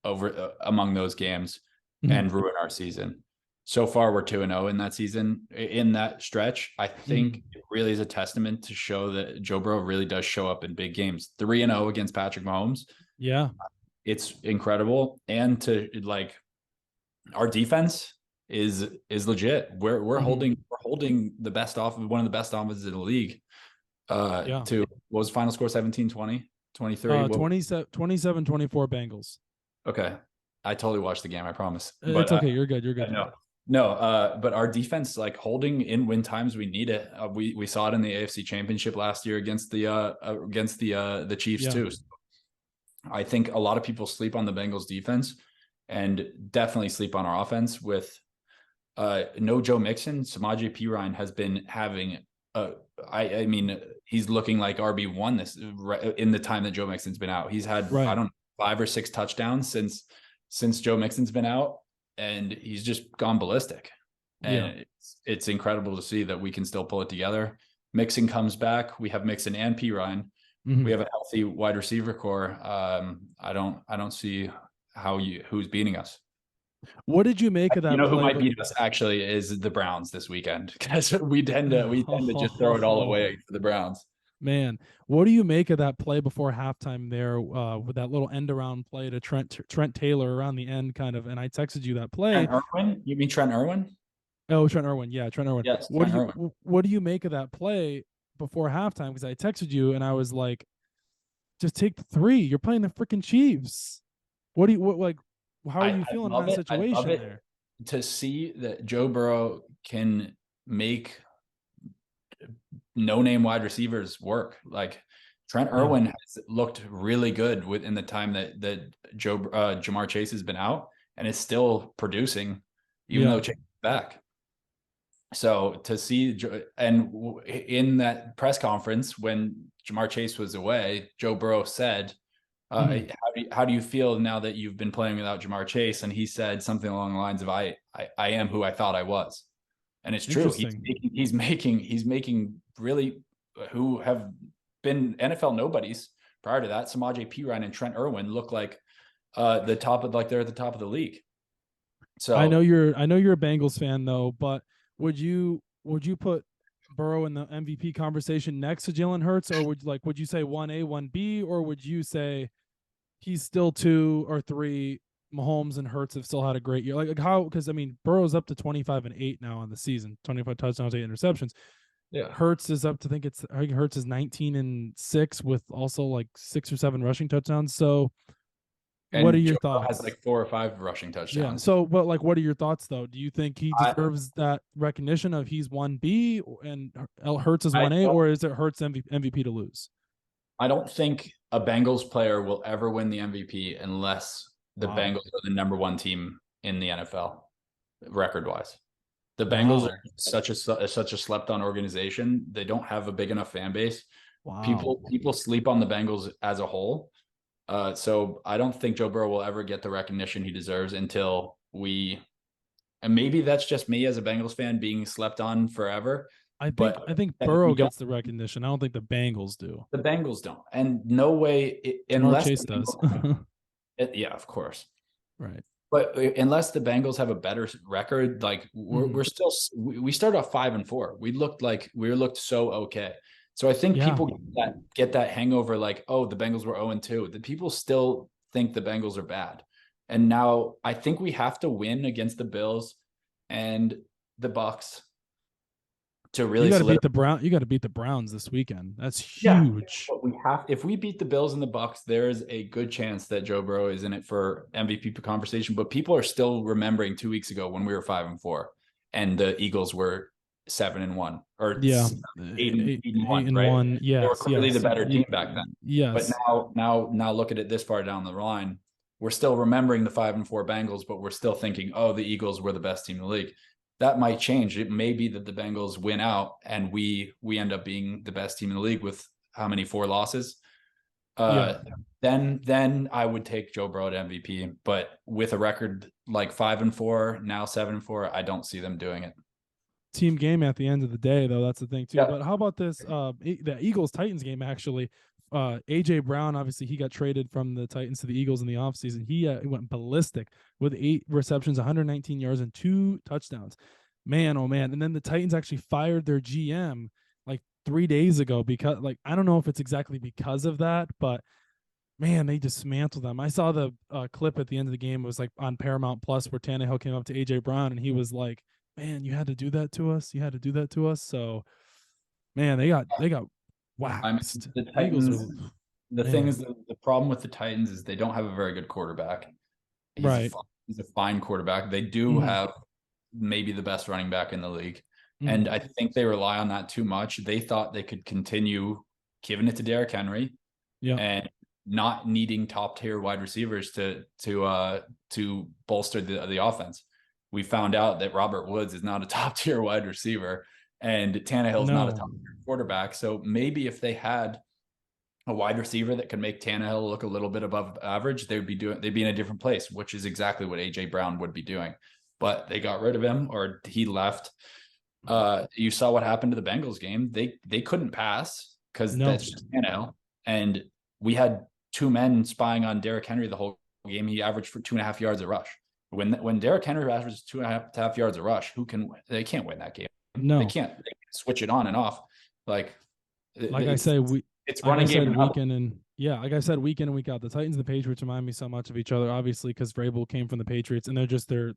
over among those games Mhm. and ruin our season. So far, we're 2-0 in that season, in that stretch. I think it really is a testament to show that Joe Burrow really does show up in big games. 3-0 against Patrick Mahomes. Yeah. It's incredible. And to like our defense is legit. We're Mhm. holding the best off one of the best offenses in the league. Yeah. To what was final score 17-20, 23? 27-24 Bengals. Okay. I totally watched the game, I promise. It's But okay. You're good. You're good. no, but our defense, like holding in when times we need it. We saw it in the AFC Championship last year against the Chiefs Yeah. too. So I think a lot of people sleep on the Bengals defense and definitely sleep on our offense with no Joe Mixon. Samaje Perine has been having I mean, he's looking like RB1 this in the time that Joe Mixon's been out. He's had I Right. don't know, 5 or 6 touchdowns since Joe Mixon's been out, and he's just gone ballistic. Yeah. And it's incredible to see that we can still pull it together. Mixon comes back. We have Mixon and Perine. We Mhm. have a healthy wide receiver core. I don't see who's beating us. What did you make of You that know who play? might beat us actually is the Browns this weekend, because we tend to just throw it all away for the Browns. Man, what do you make of that play before halftime there with that little end around play to Trent Taylor around the end kind of, and I texted you that play. Trent Irwin? You mean Trent Irwin? Oh, Trent Irwin. Yeah, Trent Irwin. Yes, Trent Irwin. What do you make of that play before halftime? Because I texted you and I was like, just take the 3. You're playing the freaking Chiefs. Like how are I, you I feeling in love that it. I love situation it there? to see that Joe Burrow can make no-name wide receivers work. Like Trent Yeah. Irwin has looked really good within the time that Jamar Chase has been out, and is still producing, even Yeah. though Chase is back. So to see, and in that press conference when Jamar Chase was away, Joe Burrow said, Mhm. how do you feel now that you've been playing without Jamar Chase? And he said something along the lines of, I am who I thought I was. And it's true. Interesting. He's making really who have been NFL nobodies prior to that. Samaje Perine and Trent Irwin look like they're at the top of the league. So I know you're a Bengals fan though, but would you put Burrow in the MVP conversation next to Jalen Hurts, or would you say 1A, 1B, or would you say he's still 2 or 3? Mahomes and Hurts have still had a great year. Like how? Because I mean, Burrow's up to 25-8 now on the season, 25 touchdowns, 8 interceptions. yeah. Hurts is up to I think Hurts is 19-6 with also like 6 or 7 rushing touchdowns. So what are And your Joe Burrow has thoughts? like 4 or 5 rushing Yeah. touchdowns. So, but like, what are your thoughts though? Do you think he I deserves that recognition of he's 1B and Hurts is I 1A, don't or is it Hurts MVP to lose? I don't think a Bengals player will ever win the MVP unless the Wow. Bengals are the number 1 team in the NFL record wise. The Bengals Wow. are such a slept on organization. They don't have a big enough fan base. Wow. People sleep on the Bengals as a whole. So I don't think Joe Burrow will ever get the recognition he deserves until and maybe that's just me as a Bengals fan being slept on forever. But I think we Burrow don't. gets the recognition. I don't think the Bengals do. The Bengals don't, and no way Jamar unless Chase the does. Bengals, yeah, of course. Right. But unless the Bengals have a better record, like Mhm. we're still we started off 5-4. We looked so okay. So I think Yeah. people get that hangover, like, oh, the Bengals were 0-2. The people still think the Bengals are bad. And now I think we have to win against the Bills and the Bucks to You really got to beat solidify. the Brown. You got to beat the Browns this weekend. That's Yeah, huge. but if we beat the Bills and the Bucks, there's a good chance that Joe Burrow is in it for MVP conversation. But people are still remembering 2 weeks ago when we were 5-4 and the Eagles were 7-1 or Yeah. eight and Eight, eight and eight one, and right? one. They were Yes. clearly the Yes. better team back then. But Yes. now look at it this far down the line. We're still remembering the 5-4 Bengals, but we're still thinking, oh, the Eagles were the best team in the league. That might change. It may be that the Bengals win out and we end up being the best team in the league with how many 4 losses. Yeah. Then I would take Joe Burrow to MVP. But with a record like 5-4, now 7-4, I don't see them doing it. team game at the end of the day, though. That's the thing too. Yeah. But how about this? The Eagles Titans game actually. AJ Brown, obviously, he got traded from the Titans to the Eagles in the offseason. He went ballistic with 8 receptions, 119 yards, and 2 touchdowns. Man, oh man! And then the Titans actually fired their GM like 3 days ago because, like, I don't know if it's exactly because of that, but man, they dismantled them. I saw the clip at the end of the game. It was like on Paramount Plus where Tannehill came up to AJ Brown and he was like, "Man, you had to do that to us. You had to do that to us." So, man, they got I mean, waxed. the Eagles Titans, are the thing man, is, the problem with the Titans is they don't have a very good quarterback. He's a right. he's a fine quarterback. They do Mm-hmm. have maybe the best running back in the league. Mm-hmm. And I think they rely on that too much. They thought they could continue giving it to Derrick Henry Yep. and not needing top tier wide receivers to bolster the offense. We found out that Robert Woods is not a top tier wide receiver and Tannehill is not a No. top tier quarterback. So maybe if they had a wide receiver that could make Tannehill look a little bit above average, they'd be in a different place, which is exactly what AJ Brown would be doing. But they got rid of him or he left. You saw what happened to the Bengals game. They couldn't pass because No. that's just Tannehill. And we had two men spying on Derrick Henry the whole game. He averaged for 2.5 yards a rush. When Derrick Henry averages 2.5 yards a rush, who can they can't win that game. They No. can't switch it on and off. Like Like I it's say, we it's like I running game said, or nothing. like I said, week in and week out. The Titans and the Patriots remind me so much of each other, obviously, because Vrabel came from the Patriots, and they're just their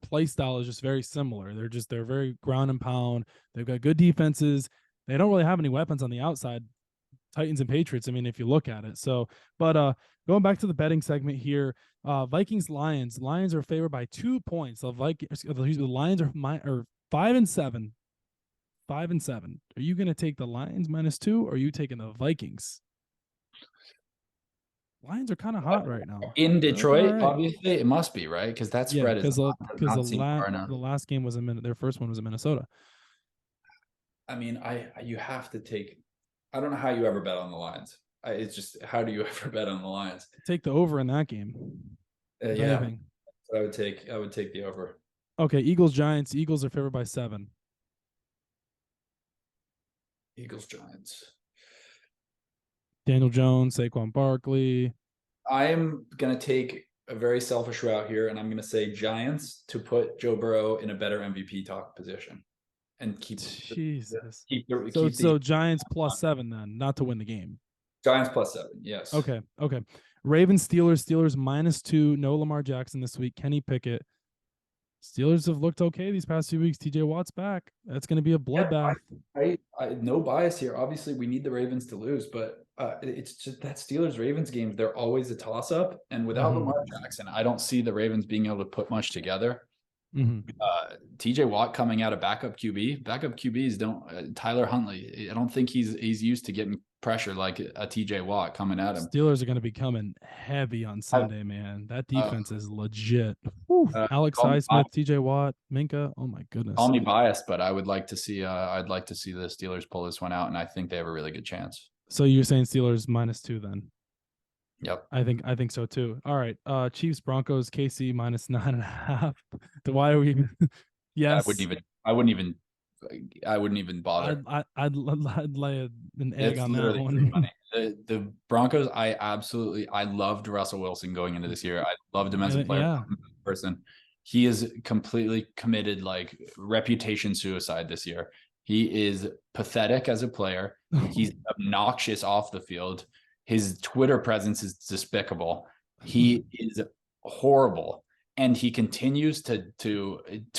play style is just very similar. They're very ground and pound. They've got good defenses. They don't really have any weapons on the outside. Titans and Patriots. I mean, if you look at it. So, but going back to the betting segment here, Vikings Lions. Lions are favored by 2 points. The Lions are 5-7. 5-7. Are you going to take the Lions -2, or are you taking the Vikings? Lions are kind of hot right now. In They're looking all Detroit, right. obviously, it must be right because that Yeah, spread is because because not seem far enough. the last game was their first one was in Minnesota. I mean, you have to take. I don't know how you ever bet on the Lions. It's just how do you ever bet on the Lions? Take the over in that game, if Yeah, anything. I would take. I would take the over. Okay, Eagles Giants. Eagles are favored by 7. Eagles Giants. Daniel Jones, Saquon Barkley. I'm gonna take a very selfish route here, and I'm gonna say Giants to put Joe Burrow in a better MVP talk position and Jesus. keep the Giants +7 then, not to win the game. Giants +7. Yes. Okay. Ravens Steelers -2. No Lamar Jackson this week. Kenny Pickett. Steelers have looked okay these past few weeks. TJ Watt's back. That's going to be a bloodbath. I no bias here. Obviously, we need the Ravens to lose, but it's just that Steelers Ravens games. They're always a toss up, and without Lamar Jackson, I don't see the Ravens being able to put much together. TJ Watt coming out of backup QB. Backup QBs don't. Tyler Huntley. I don't think he's used to getting pressure like a TJ Watt coming at him. Steelers are going to be coming heavy on Sunday, man. That defense is legit. Alex Highsmith, TJ Watt, Minka. Oh my goodness. Call me biased, but I would like to see. I'd like to see the Steelers pull this one out, and I think they have a really good chance. So you're saying Steelers -2 then? Yep. I think so too. All right. Chiefs Broncos KC -9.5. Why are we even? Yes. I wouldn't even bother. I'd lay an egg It's on literally that free one. money. The Broncos, I loved Russell Wilson going into this year. I loved him as a player, Yeah. person. He is completely committed, like reputation suicide this year. He is pathetic as a player. He's obnoxious off the field. His Twitter presence is despicable. He is horrible, and he continues to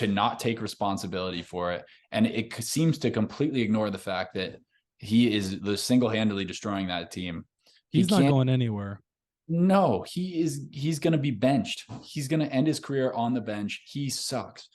not take responsibility for it. And it seems to completely ignore the fact that he is single-handedly destroying that team. He's not going anywhere. No, he's going to be benched. He's going to end his career on the bench. He sucks.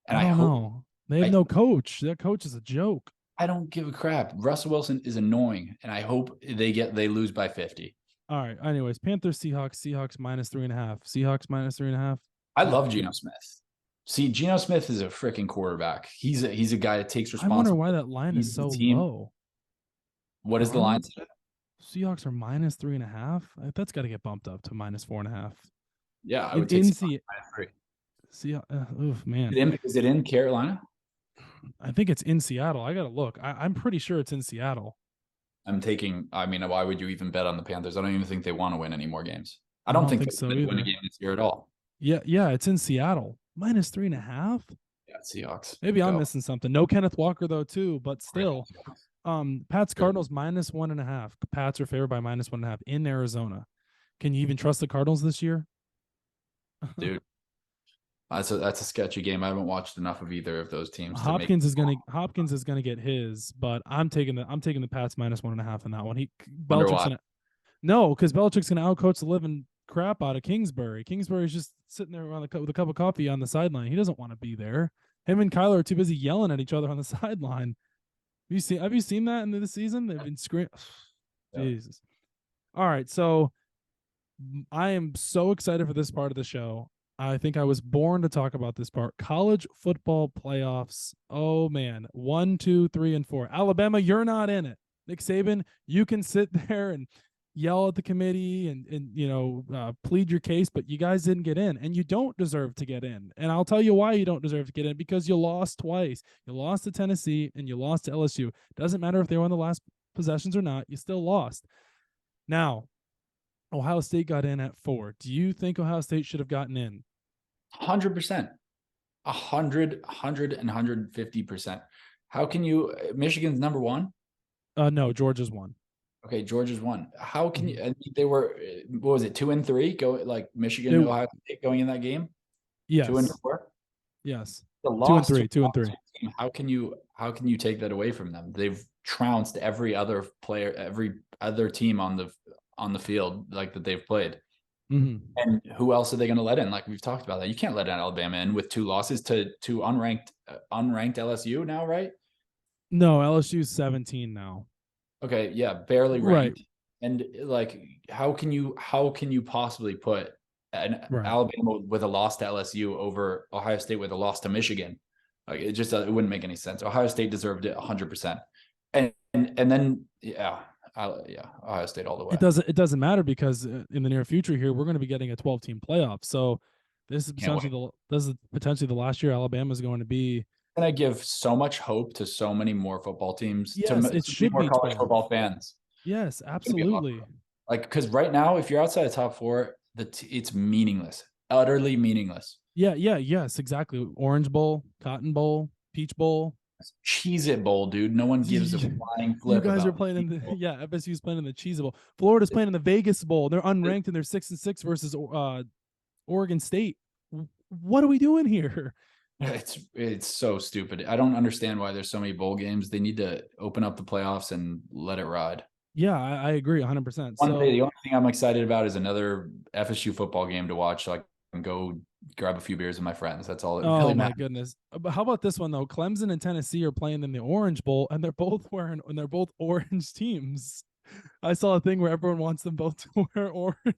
And I don't know. They have no coach. That coach is a joke. I don't give a crap. Russell Wilson is annoying, and I hope they lose by 50. All right. Anyways, Panthers, Seahawks -3.5. Seahawks -3.5. I love Geno Smith. See, Geno Smith is a freaking quarterback. He's a guy that takes responsibility. I wonder why that line is so low. What is the line? Seahawks are -3.5. That's got to get bumped up to -4.5. Yeah, I would take see. Oof, man. Is it in Carolina? I think it's in Seattle. I gotta look. I'm pretty sure it's in Seattle. I mean, why would you even bet on the Panthers? I don't even think they want to win any more games. I I don't don't think think they're so going to win a either. game this year at all. Yeah, yeah, it's in Seattle. Minus 3.5. Yeah, Seahawks. Maybe I'm Go. missing something. No Kenneth Walker though, too, but still. Pats Good. Cardinals minus 1.5. Pats are favored by minus 1.5 in Arizona. Can you even trust the Cardinals this year? Dude, that's a sketchy game. I haven't watched enough of either of those teams to make. Hopkins is gonna get his, but I'm taking the Pats minus 1.5 in that one. Wonder Belichick's why. gonna no, because Belichick's gonna outcoach the living crap out of Kingsbury. Kingsbury's just sitting there around with a cup of coffee on the sideline. He doesn't want to be there. Him and Kyler are too busy yelling at each other on the sideline. Have you seen that in this season? They've been screaming. Yeah. Jesus. All right, so I am so excited for this part of the show. I think I was born to talk about this part. College football playoffs. Oh man, 1, 2, 3, and 4. Alabama, you're not in it. Nick Saban, you can sit there and yell at the committee and plead your case, but you guys didn't get in, and you don't deserve to get in. And I'll tell you why you don't deserve to get in, because you lost twice. You lost to Tennessee and you lost to LSU. Doesn't matter if they were on the last possessions or not. You still lost. Now, Ohio State got in at 4. Do you think Ohio State should have gotten in? 100%. 150%. How can you? Michigan's number one. No, Georgia's won. Okay, Georgia's one. How can Mhm. you? And they were, what was it, 2-3? Go like Michigan, They, Ohio State going in that game. Two and yes, four. yes. The Two and loss to three, two a and three. team. How can you take that away from them? They've trounced every other player, every other team on the field like that they've played. Mm-hmm. And who else are they going to let in? Like we've talked about that. You can't let in Alabama in with 2 losses to unranked LSU now, right? No, LSU's 17 now. Okay, yeah, barely Right, ranked. And like, how can you possibly put an right. Alabama with a loss to LSU over Ohio State with a loss to Michigan? Like it wouldn't make any sense. Ohio State deserved it 100%. And then yeah, Ohio State all the It way. doesn't it doesn't matter because in the near future here we're going to be getting a 12-team playoff. So Can't wait. this is potentially the last year Alabama is going to be. Going to give so much hope to so many more football teams, to Yes, it so many should more be college 12. football fans. Yes, It's going to be absolutely. awesome. Like, because right now, if you're outside the top four, it's meaningless, utterly meaningless. Yeah, yeah, yes, exactly. Orange Bowl, Cotton Bowl, Peach Bowl. Cheese It Bowl, dude. No one gives a flying You flip guys are about playing the in Cheez the Bowl. yeah, FSU's playing in the Cheese Bowl. Florida's playing in the Vegas Bowl. They're unranked and they're 6-6 versus Oregon State. What are we doing here? It's so stupid. I don't understand why there's so many bowl games. They need to open up the playoffs and let it ride. Yeah, I agree 100%. One day, So, the only thing I'm excited about is another FSU football game to watch, so I can go grab a few beers with my friends. That's all that really oh my matters. goodness. But how about this one though? Clemson and Tennessee are playing in the Orange Bowl, and they're both orange teams. I saw a thing where everyone wants them both to wear orange.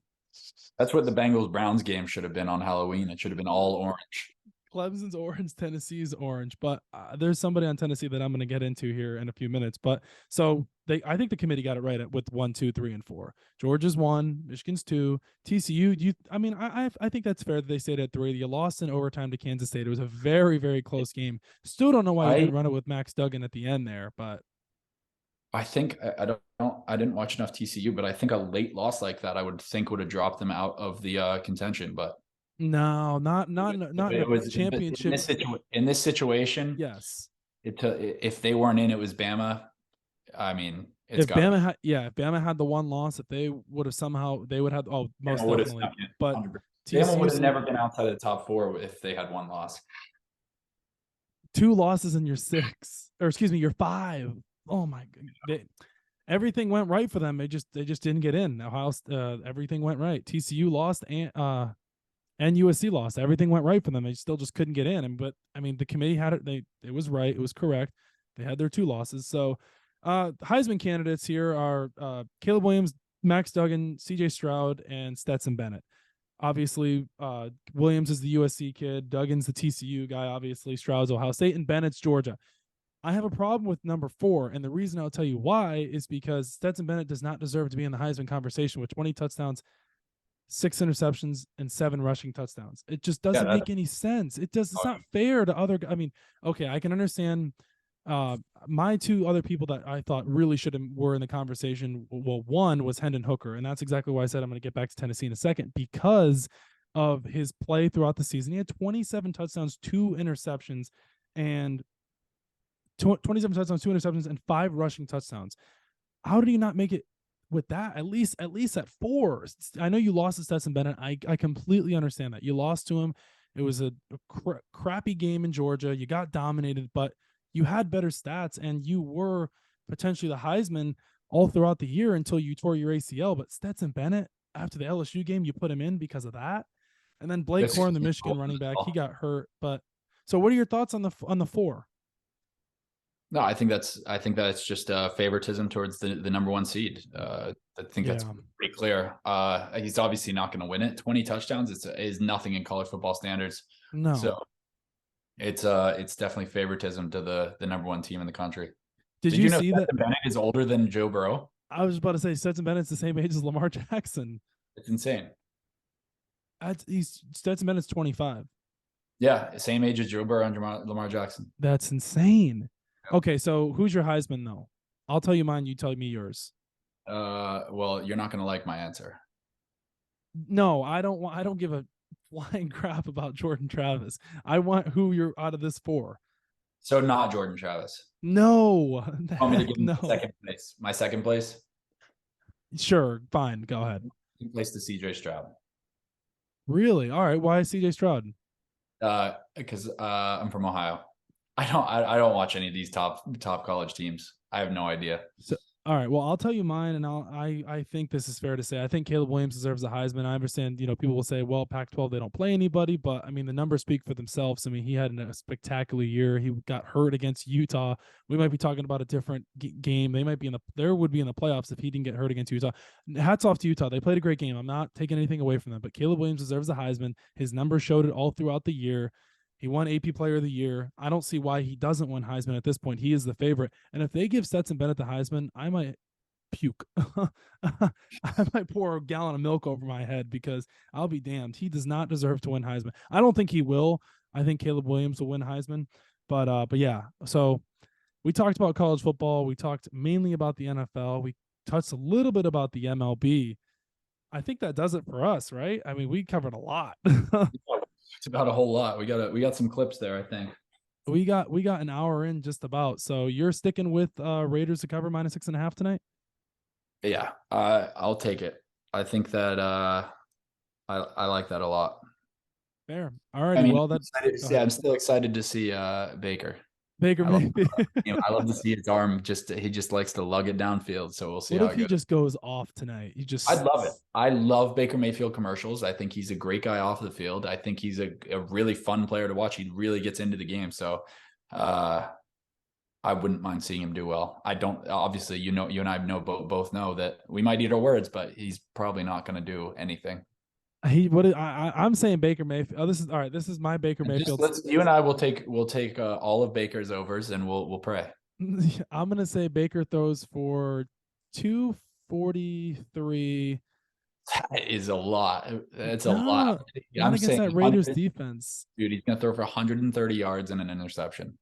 That's what the Bengals Browns game should have been on Halloween. It should have been all orange. Clemson's orange, Tennessee's orange, but there's somebody on Tennessee that I'm going to get into here in a few minutes. But so I think the committee got it right with 1, 2, 3, and 4. Georgia's 1, Michigan's 2, TCU. I think that's fair that they stayed at 3. You lost in overtime to Kansas State. It was a very, very close game. Still don't know why you I didn't run it with Max Duggan at the end there, but I think I don't know. I didn't watch enough TCU, but I think a late loss like that I would think would have dropped them out of the contention. But no, not in a it was but championship. in this situation, Yes, if they weren't in, it was Bama. I mean, it's got to be. If Bama had the one loss, if they would have somehow, they would have, most Bama would have definitely. snuck in But 100%. Bama would TCU's have never been outside of the top four if they had one loss. 2 losses in your 6, or excuse me, your 5. Oh my god. Everything went right for them. They just didn't get in. Ohio, everything went right. TCU lost and USC lost. Everything went right for them. They still just couldn't get in. But I mean, the committee had it. It was right. It was correct. They had their 2 losses. So, Heisman candidates here are Caleb Williams, Max Duggan, C.J. Stroud, and Stetson Bennett. Obviously, Williams is the USC kid. Duggan's the TCU guy. Obviously, Stroud's Ohio State, and Bennett's Georgia. I have a problem with number 4, and the reason I'll tell you why is because Stetson Bennett does not deserve to be in the Heisman conversation with 20 touchdowns 6 interceptions, and 7 rushing touchdowns. It just Yeah, doesn't make any sense. It's not fair to other. I mean, okay, I can understand. My two other people that I thought really should have were in the conversation. Well, one was Hendon Hooker, and that's exactly why I said I'm going to get back to Tennessee in a second because of his play throughout the season. He had 27 touchdowns, 2 interceptions, and 27 touchdowns, 2 interceptions, and 5 rushing touchdowns. How did he not make it with that? At least at 4. I know you lost to Stetson Bennett. I completely understand that. You lost to him. It was a crappy game in Georgia. You got dominated, but you had better stats and you were potentially the Heisman all throughout the year until you tore your ACL. But Stetson Bennett, after the LSU game, you put him in because of that. And then Blake Horn, the Michigan running back, he got hurt. But so what are your thoughts on the 4? No, I think that's just favoritism towards the number 1 seed. I think that's pretty clear. He's obviously not going to win it. 20 touchdowns is nothing in college football standards. No. So it's definitely favoritism to the number 1 team in the country. Did you know see that Bennett is older than Joe Burrow? I was about to say Stetson Bennett's the same age as Lamar Jackson. It's insane. Stetson Bennett's 25. Yeah, same age as Joe Burrow and Lamar Jackson. That's insane. Okay, so who's your Heisman though? I'll tell you mine. You tell me yours. Well, you're not going to like my answer. No, I don't give a flying crap about Jordan Travis. I want who you're out of this 4. So not Jordan Travis. No, Want me to give him no. second place? My second place. Sure, fine. Go ahead. Second place to CJ Stroud. Really? All right. Why CJ Stroud? Because I'm from Ohio. I don't watch any of these top college teams. I have no idea. So, all right. Well, I'll tell you mine, and I think this is fair to say. I think Caleb Williams deserves a Heisman. I understand, people will say, well, Pac-12 they don't play anybody, but I mean the numbers speak for themselves. I mean he had a spectacular year. He got hurt against Utah. We might be talking about a different game. They might be there would be in the playoffs if he didn't get hurt against Utah. Hats off to Utah. They played a great game. I'm not taking anything away from them, but Caleb Williams deserves a Heisman. His numbers showed it all throughout the year. He won AP Player of the Year. I don't see why he doesn't win Heisman at this point. He is the favorite. And if they give Stetson Bennett the Heisman, I might puke. I might pour a gallon of milk over my head because I'll be damned. He does not deserve to win Heisman. I don't think he will. I think Caleb Williams will win Heisman. But yeah. So we talked about college football. We talked mainly about the NFL. We touched a little bit about the MLB. I think that does it for us, right? I mean, we covered a lot. It's about a whole lot. We got some clips there, I think. We got an hour in just about. So you're sticking with Raiders to cover -6.5 tonight? Yeah, I'll take it. I think that I like that a lot. Fair. All righty. Well, I'm still excited to see Baker. Mayfield. I love to see his arm. He just likes to lug it downfield. So we'll see. What if he just goes off tonight? I'd love it. I love Baker Mayfield commercials. I think he's a great guy off the field. I think he's a really fun player to watch. He really gets into the game. So I wouldn't mind seeing him do well. I don't. Obviously, you and I both know that we might eat our words, but he's probably not going to do anything. I'm saying Baker Mayfield. Oh, this is my Baker Mayfield. You and I will take all of Baker's overs and we'll pray. I'm gonna say Baker throws for 243. That is a lot. That's a lot. I'm against that Raiders defense. Dude, he's gonna throw for 130 yards and an interception.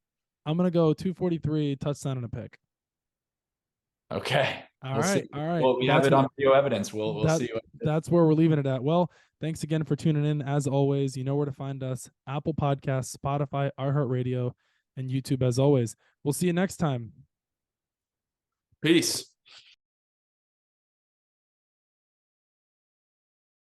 I'm gonna go 243, touchdown and a pick. Okay. All right. Well, we have it on video evidence. We'll see. That's where we're leaving it at. Well, thanks again for tuning in. As always, you know where to find us: Apple Podcasts, Spotify, iHeartRadio, and YouTube. As always, we'll see you next time. Peace.